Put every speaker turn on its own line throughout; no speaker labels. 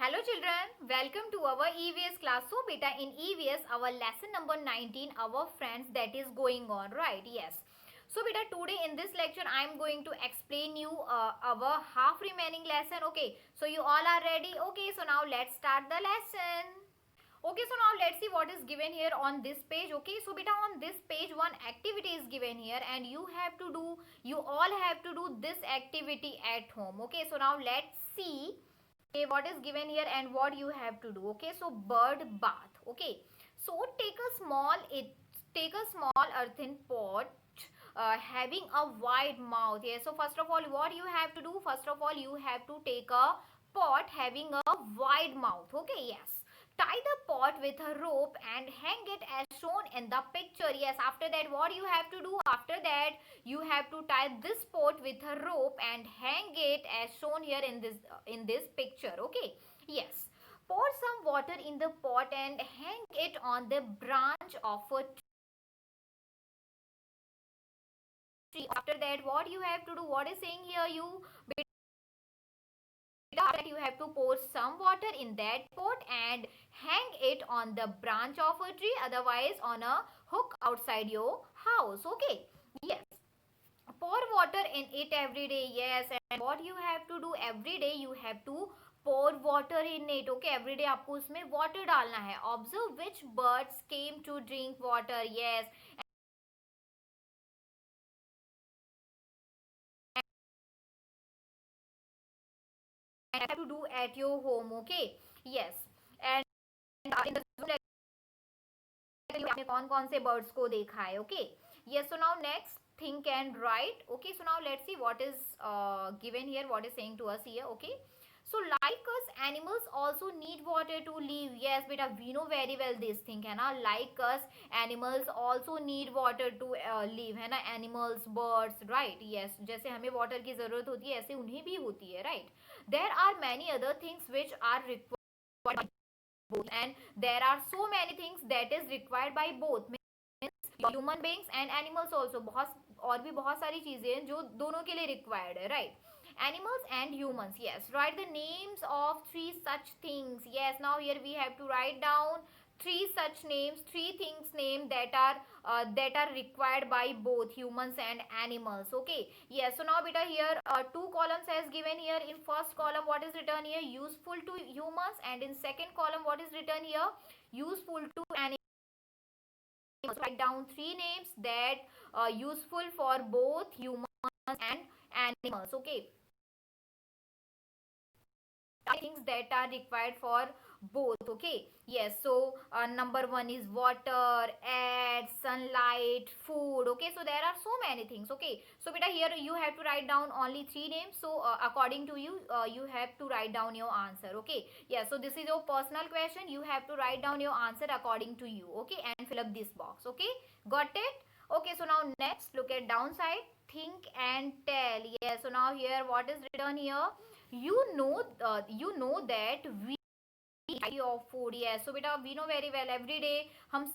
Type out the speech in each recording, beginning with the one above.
Hello children, welcome to our EVS class. So beta in EVS our lesson number 19 our friends that is going on, right? Yes. So beta today in this lecture I am going to explain you our half remaining lesson. Okay, so you all are ready? Okay, so now let's start the lesson. Okay, so now let's see what is given here on this page. Okay, so beta on this page one activity is given here and you all have to do this activity at home. Okay, so now let's see, okay, what is given here and what you have to do. Okay, so bird bath. Okay, so take a small earthen pot having a wide mouth. Yes, so first of all what you have to do, first of all you have to take a pot having a wide mouth. Okay, yes, tie the pot with a rope and hang it as shown in the picture. Yes, after that what you have to do, after that you have to tie this pot with a rope and hang it as shown here in this picture. Okay, yes, pour some water in the pot and hang it on the branch of a tree. After that what you have to do, what is saying here, that you have to pour some water in that pot and hang it on the branch of a tree, otherwise on a hook outside your house. Okay, yes, pour water in it every day. Yes, and what you have to do, every day you have to pour water in it. Okay, every day आपको उसमें water डालना है. Observe which birds came to drink water. Yes, and have to do at your home. Okay, yes, and in the zoo आपने कौन कौन से birds को देखा है. Okay, yes, so now next think and write. Okay, so now let's see what is given here, what is saying to us here. Okay, so like us animals also need water to live. Yes beta, we know very well this thing है ना, like us animals also need water to live है ना, animals, birds, right? Yes, जैसे हमें water की जरूरत होती है ऐसे उन्हें भी होती है, right? There are many other things which are required both, and there are so many things that is required by both, means human beings and animals also. बहुत और भी बहुत सारी चीजें हैं जो दोनों के लिए रिक्वायर्ड है, right? Animals and humans. Yes, write the names of three such things. Yes, now here we have to write down three such names, three things name that are required by both humans and animals. Okay, yes, so now beta here two columns has given here. In first column what is written here, useful to humans, and in second column what is written here, useful to animals. So write down three names that useful for both humans and animals. Okay, things that are required for both. Okay, yes, so number one is water, air, sunlight, food. Okay, so there are so many things. Okay, so beta here you have to write down only three names, so according to you you have to write down your answer. Okay, yeah, so this is your personal question, you have to write down your answer according to you. Okay, and fill up this box. Okay, got it? Okay, so now next look at downside, think and tell. Yes, so now here what is written here, you know that we eat of food. Yes, so beta we know very well every day हम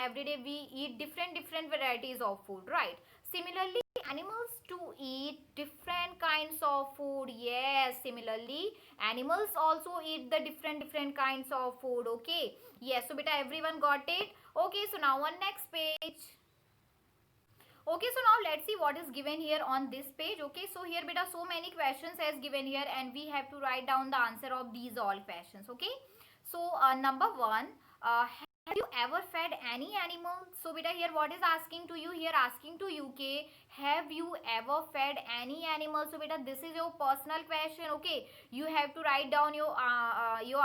every day we eat different varieties of food, right? Similarly animals to eat different kinds of food. Yes, similarly animals also eat the different kinds of food. Okay, yes, so beta everyone got it. Okay, so now on next page. Okay, so now let's see what is given here on this page. Okay, so here beta so many questions as given here and we have to write down the answer of these all questions. Okay, so number one, have you ever fed any animal? So beta here what is asking to you, here asking to you, okay, have you ever fed any animal? So beta this is your personal question. Okay, you have to write down your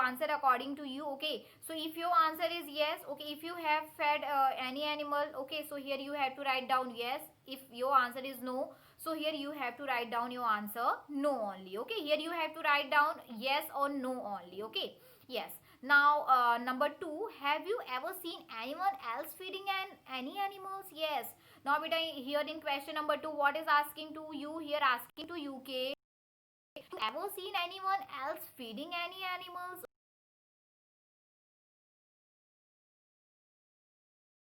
answer according to you. Okay, so if your answer is yes, okay, if you have fed any animal, okay, so here you have to write down yes. If your answer is no, so here you have to write down your answer no only. Okay, here you have to write down yes or no only. Okay, yes. Now number two, have you ever seen anyone else feeding any animals? Yes. Now beta here in question number two what is asking to you, here asking to you, okay, have you ever seen anyone else feeding any animals?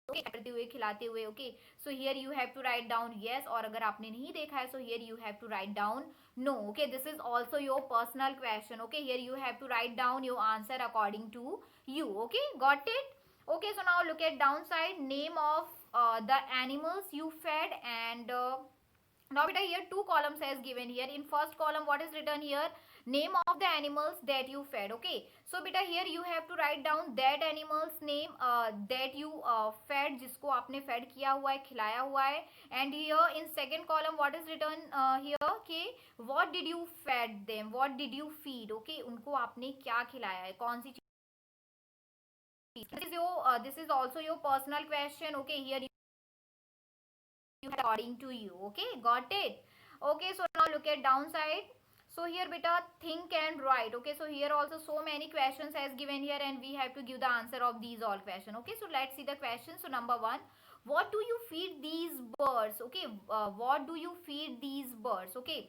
Okay, करते हुए, खिलाते हुए. Okay, so here you have to write down yes, और अगर आपने नहीं देखा है so here you have to write down no. Okay, this is also your personal question. Okay, here you have to write down your answer according to you. Okay, got it? Okay, so now look at downside. Name of the animals you fed, and now beta here two columns as given here. In first column what is written here? Name of the animals that you fed. Okay, so beta here you have to write down that animals name that you fed, जिसको आपने fed किया हुआ है, खिलाया हुआ है. And here in second column what is written here? Okay, what did you fed them, what did you feed? Okay, उनको आपने क्या खिलाया है, कौन सी चीज. This is also your personal question. Okay, here you according to you. Okay, got it? Okay, so now look at downside. So here beta think and write. Okay, so here also so many questions as given here, and we have to give the answer of these all questions. Okay, so let's see the questions. So number one, what do you feed these birds? Okay, what do you feed these birds? Okay,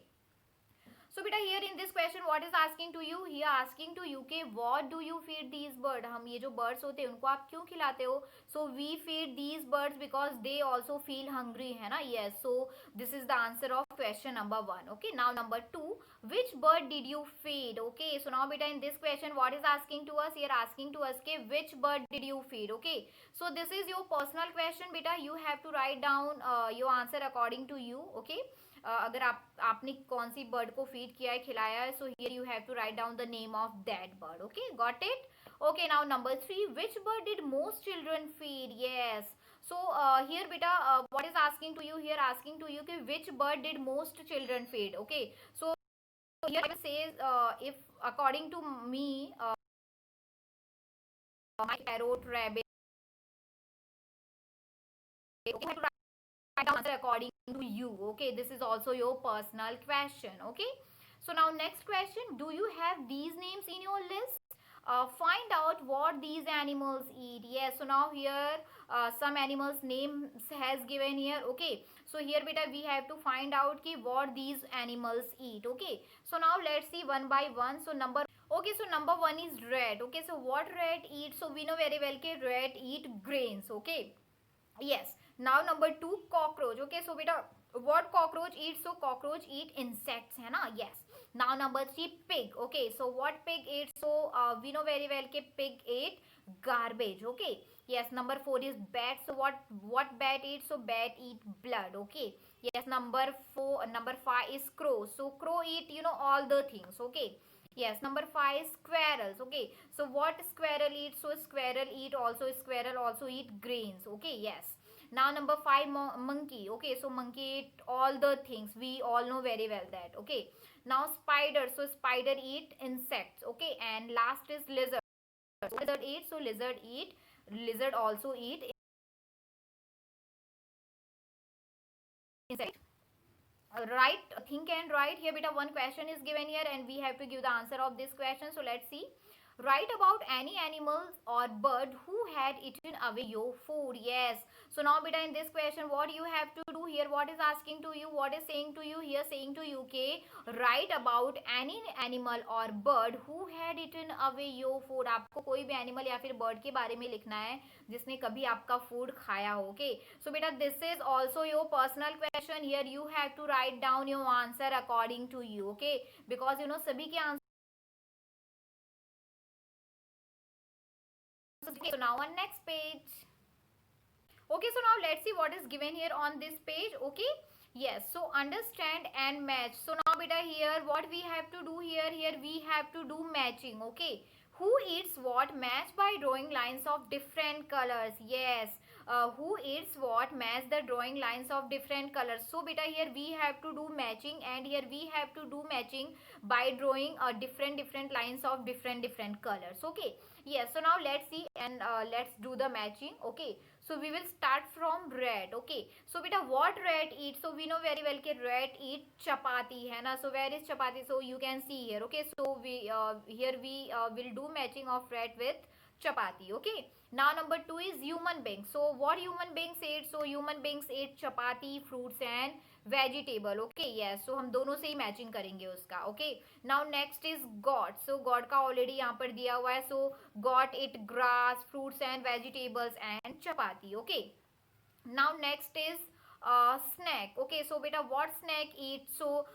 so beta here in this question what is asking to you? Here asking to you कि what do you feed these birds? हम ये जो birds होते हैं उनको आप क्यों खिलाते हो? So we feed these birds because they also feel hungry, है ना? Yes. So this is the answer of question number one. Okay. Now number two, which bird did you feed? Okay. So now beta in this question what is asking to us? Here asking to us कि which bird did you feed? Okay. So this is your personal question beta. You have to write down your answer according to you. Okay. अगर आपने कौन सी bird को feed किया है, खिलाया है, so here you have to write down the name of that bird. Okay, got it? Okay, now number three, which bird did most children feed? Yes. So here beta what is asking to you? Here asking to you कि which bird did most children feed? Okay, so here I will say if according to me my parrot, rabbit. Okay, I have to write down answer according to you. Okay, this is also your personal question. Okay, so now next question, do you have these names in your list? Find out what these animals eat. Yes, so now here some animals names has given here. Okay, so here beta we have to find out ki what these animals eat. Okay, so now let's see one by one. So number, okay, so number one is rat. Okay, so what rat eat? So we know very well ki rat eat grains. Okay, yes. Now number two, cockroach. Okay, so beta what cockroach eats? So cockroach eat insects, है ना? Yes. Now number three, pig. Okay, so what pig eats? So we know very well कि pig ate garbage. Okay, yes. Number four is bat. So what bat eats? So bat eat blood. Okay, yes. Number four, number five is crow. So crow eat all the things. Okay, yes. Number five is squirrels. Okay, so what squirrel eats? So squirrel also eat grains. Okay, yes. Now number five, monkey. Okay, so monkey eat all the things, we all know very well that. Okay, now spider. So spider eat insects. Okay, and last is lizard. So lizard also eat insect. Right, think and write. Here beta one question is given here, and we have to give the answer of this question. So let's see. Write about any animal or bird who had eaten away your food. Yes. So now beta in this question what you have to do here, what is asking to you, what is saying to you here, saying to you okay, write about any animal or bird who had eaten away your food. आपको कोई भी animal या फिर bird के बारे में लिखना है जिसने कभी आपका फूड खाया हो. Okay, so beta this is also your personal question. Here you have to write down your answer according to you. Okay, because सभी के answer. So now on next page. Okay, so now let's see what is given here on this page. Okay, yes, so understand and match. So now beta here what we have to do here, we have to do matching. Okay, who eats what? Match by drawing lines of different colors. Yes, who eats what? Match the drawing lines of different colors. So beta here we have to do matching, and here we have to do matching by drawing different lines of different colors. Okay, yes, so now let's see and let's do the matching. Okay, so we will start from rat. Okay, so beta what rat eats? So we know very well कि rat eat chapati, है ना? So where is chapati? So you can see here. Okay, so we here we will do matching of rat with chapati. Okay. Now number 2 is human beings. So what human beings ate? So human beings ate chapati, fruits and vegetable. Okay, yes. So हम दोनों से ही matching करेंगे उसका. Okay. Now next is God. So God का already यहाँ पर दिया हुआ है. So God ate grass, fruits and vegetables and chapati. Okay. Now next is snake. Okay, so beta what snake eat? So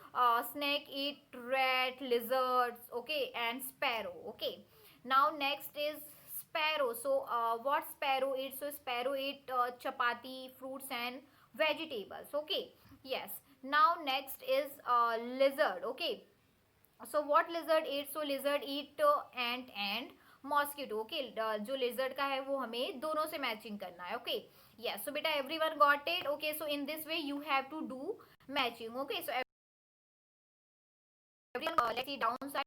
snake eat rat, lizards, okay, and sparrow. Okay. Now next is sparrow. So what sparrow eats? So sparrow eat chapati, fruits and vegetables. Okay. Yes. Now next is lizard. Okay. So what lizard eats? So lizard eat ant and mosquito. Okay, जो lizard का है वो हमें दोनों से matching करना है. Okay, yes. So बेटा everyone got it. Okay, so in this way you have to do matching. Okay, so everyone let's see downside.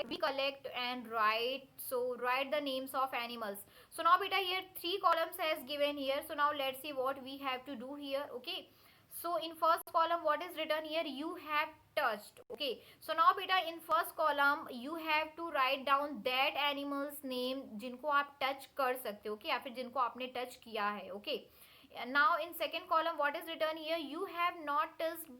We collect and write. So write the names of animals. So now beta here 3 columns has given here. So now let's see what we have to do here. Okay. So in first column what is written here? You have touched. Okay. So now beta in first column you have to write down that animals name जिनको आप touch कर सकते हो. Okay. या फिर जिनको आपने touch किया है. Okay. Now in second column what is written here? You have not touched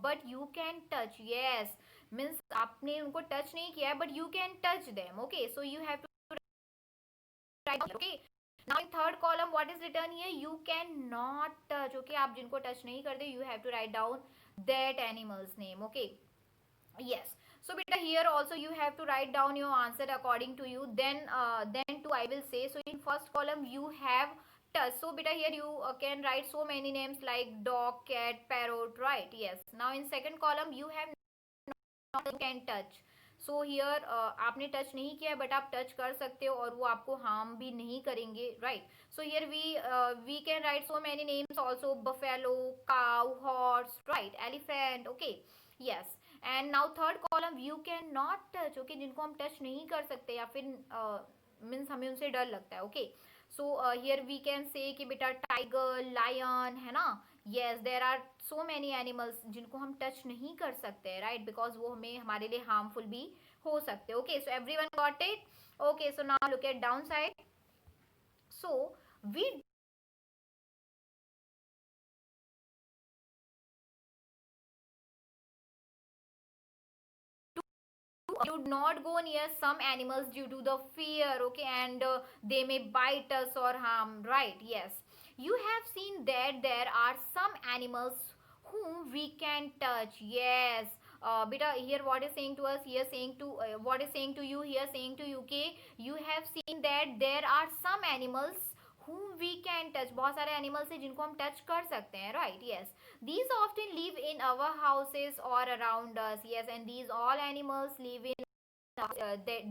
but you can touch. Yes. Means आपने उनको टच नहीं किया है but you can touch them. Okay, so you have to write. Okay, now in third column what is written here? You can not touch. Okay, आप जिनको touch नहीं करते you have to write down that animals name. Okay, yes. So beta here also you have to write down your answer according to you. Then too I will say. So in first column you have touch. So beta here you can write so many names like dog, cat, parrot, right? Yes. Now in second column you have you can touch. So here आपने touch नहीं किया but आप touch कर सकते हो और वो आपको हार्म भी नहीं करेंगे. Right. So here we can write so many names also. Buffalo, cow, horse, right, elephant. Okay, yes. And now third column you can not touch. Okay, जिनको हम टच नहीं कर सकते या फिर मीन्स हमें उनसे डर लगता है. Okay, so here we can say कि बेटा टाइगर, लायन, है ना. Yes, there are so many animals जिनको हम टच नहीं कर सकते हैं. राइट, बिकॉज वो हमें हमारे लिए हार्मफुल भी हो सकते हैं. Okay, so everyone got it. Okay, so now look at down side. So we do not go near some animals due to the fear. Okay, and they may bite us or harm. Right, yes. You have seen that there are some animals whom we can touch. Yes. Beta here what is saying to us here, saying to what is saying to you here, saying to you okay, you have seen that there are some animals whom we can touch. बहुत सारे animals हैं जिनको हम touch कर सकते हैं. Right, yes. These often live in our houses or around us. Yes, and these all animals live in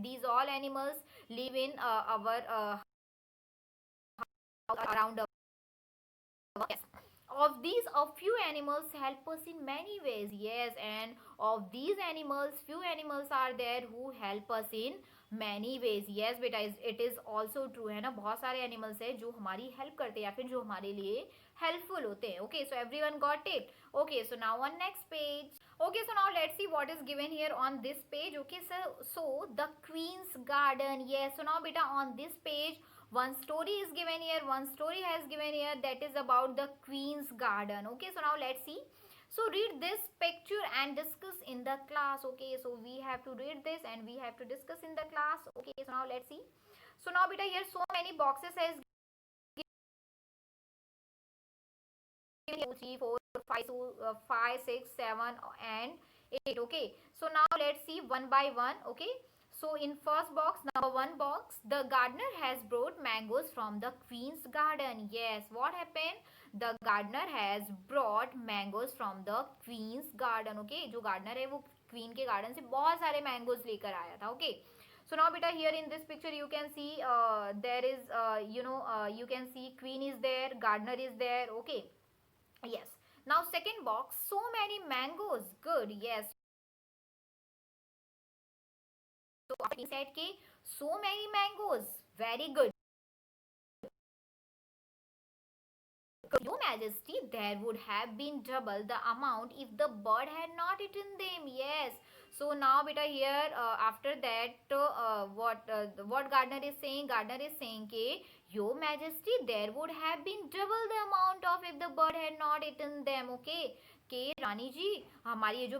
these all animals live in our around us. Yes. Of these, a few animals help us in many ways. Yes, and of these animals, few animals are there who help us in many ways. Yes, बेटा it is also true है ना. बहुत सारे animals है जो हमारी help करते हैं या फिर जो हमारे लिए helpful होते हैं. Okay, so everyone got it. Okay, so now on next page. Okay, so now let's see what is given here on this page. Okay, so the Queen's Garden. Yes, so now beta on this page one story is given here, one story has given here, that is about the Queen's Garden. Okay, so now let's see. So read this picture and discuss in the class. Okay, so we have to read this and we have to discuss in the class. Okay, so now let's see. So now beta here so many boxes has given 2, 3, 4, 5, 5, 6, 7 and 8. Okay, so now let's see one by one. Okay, so in first box, number 1 box, the gardener has brought mangoes from the Queen's Garden. Yes, what happened? The gardener has brought mangoes from the Queen's Garden. Okay, जो gardener है वो Queen के garden से बहुत सारे mangoes लेकर आया था. Okay, so now beta here in this picture you can see there is you can see Queen is there, gardener is there. Okay, yes. Now second box, so many mangoes. Good, yes. So he said कि so many mangoes. Very good. Your Majesty, there would have been double the amount if the bird had not eaten them. Yes. So now beta here after that what Gardner is saying? Gardner is saying ke your majesty there would have been double the amount of if the bird had not eaten them. Okay, के रानी जी हमारी ये जो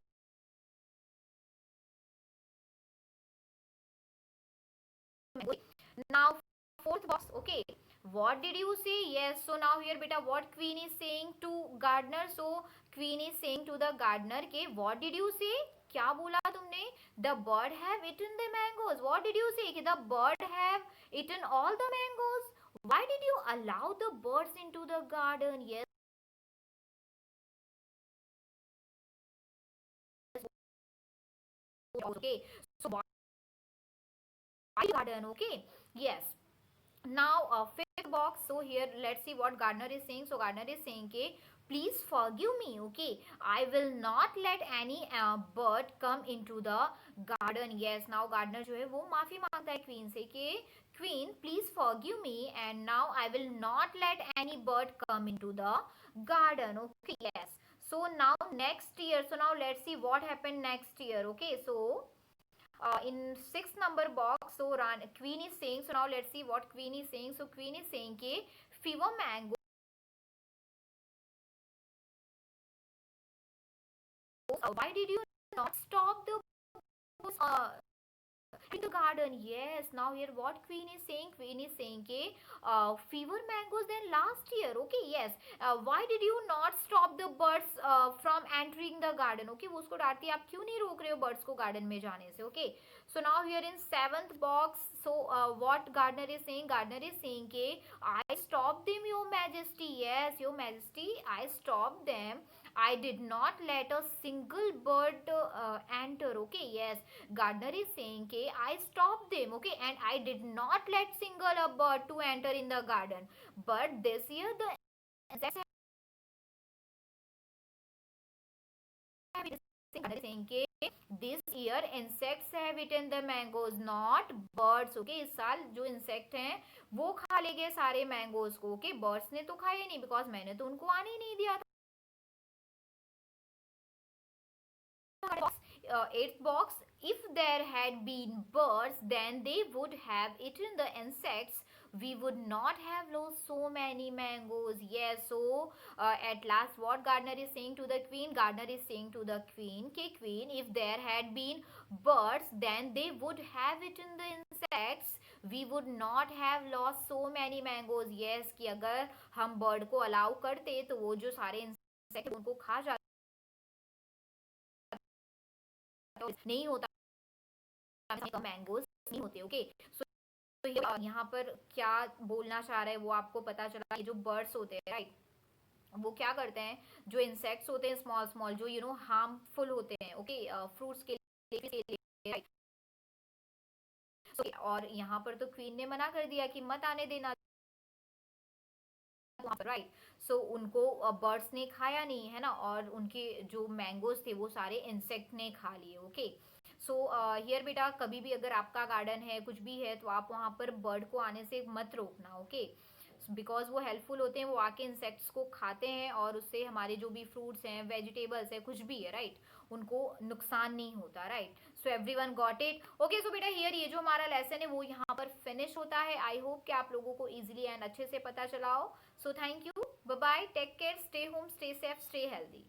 now fourth box. Okay, what did you say? Yes, so now here beta what queen is saying to gardener? So queen is saying to the gardener के what did you say? क्या बोला तुमने? The bird have eaten the mangoes. What did you say? कि the bird have eaten all the mangoes. Why did you allow the birds into the garden? Yes. Okay. So why garden? Okay. Yes. Now fifth box. So here let's see what Gardner is saying. So Gardner is saying ke please forgive me. Okay, I will not let any bird come into the garden. Yes, now Gardner जो है वो माफी मांगता है queen से कि queen please forgive me and now I will not let any bird come into the garden. Okay, yes. So now next year, so now let's see what happened next year. Okay, so in sixth number box, so queen is saying, so now let's see what queen is saying. So queen is saying ke fever mango, why did you not stop the in the garden? Yes, now here what queen is saying? Queen is saying ke fever mangoes than last year. Okay, yes. Why did you not stop the birds from entering the garden? Okay, वो उसको डांटती है आप क्यों नहीं रोक रहे हो birds को garden में जाने से? Okay, so now here in seventh box, so what Gardner is saying? Gardner is saying ke I stopped them, your majesty. Yes, your majesty, I stopped them. I did not let a single bird enter. Okay, yes. Gardner is saying ke I stopped them. Okay, and I did not let single a bird to enter in the garden. But this year the insects have eaten. Gardner is saying ke this year insects have eaten the mangoes, not birds. Okay, इस साल जो insect हैं वो खा ले गए सारे mangoes को. Okay, birds ने तो खाए नहीं because मैंने तो उनको आने ही नहीं दिया था. Eighth box, if there had been birds then they would have eaten the insects, we would not have lost so many mangoes. Yes, so at last what Gardner is saying to the queen? Gardner is saying to the queen कि queen, if there had been birds then they would have eaten the insects, we would not have lost so many mangoes. Yes, कि अगर हम bird को allow करते तो वो जो सारे insect उनको खा जाते नहीं होता, मैंगोज नहीं होते. ओके, सो यहाँ पर क्या बोलना चाह रहा है वो आपको पता चला. ये जो बर्ड्स होते हैं राइट, वो क्या करते हैं, जो इंसेक्ट्स होते हैं स्मॉल स्मॉल जो यू नो हार्मफुल होते हैं. ओके, फ्रूट्स के लिए राइट. और यहाँ पर तो क्वीन ने मना कर दिया कि मत आने देना राइट. सो उनको बर्ड्स ने खाया नहीं है ना, और उनके जो मैंगोज थे वो सारे इंसेक्ट ने खा लिए. ओके, सो हियर बेटा कभी भी अगर आपका गार्डन है कुछ भी है तो आप वहाँ पर बर्ड को आने से मत रोकना. ओके, बिकॉज वो हेल्पफुल होते हैं, वो आके इंसेक्ट्स को खाते हैं और उससे हमारे जो भी फ्रूट्स हैं वेजिटेबल्स है कुछ भी है राइट, उनको नुकसान नहीं होता right. So everyone got it. Okay, so बेटा हियर ये जो हमारा लेसन है वो यहाँ पर फिनिश होता है. आई होप कि आप लोगों को इजीली एंड अच्छे से पता चला हो. So thank you, bye bye, take care, stay home, stay safe, stay healthy.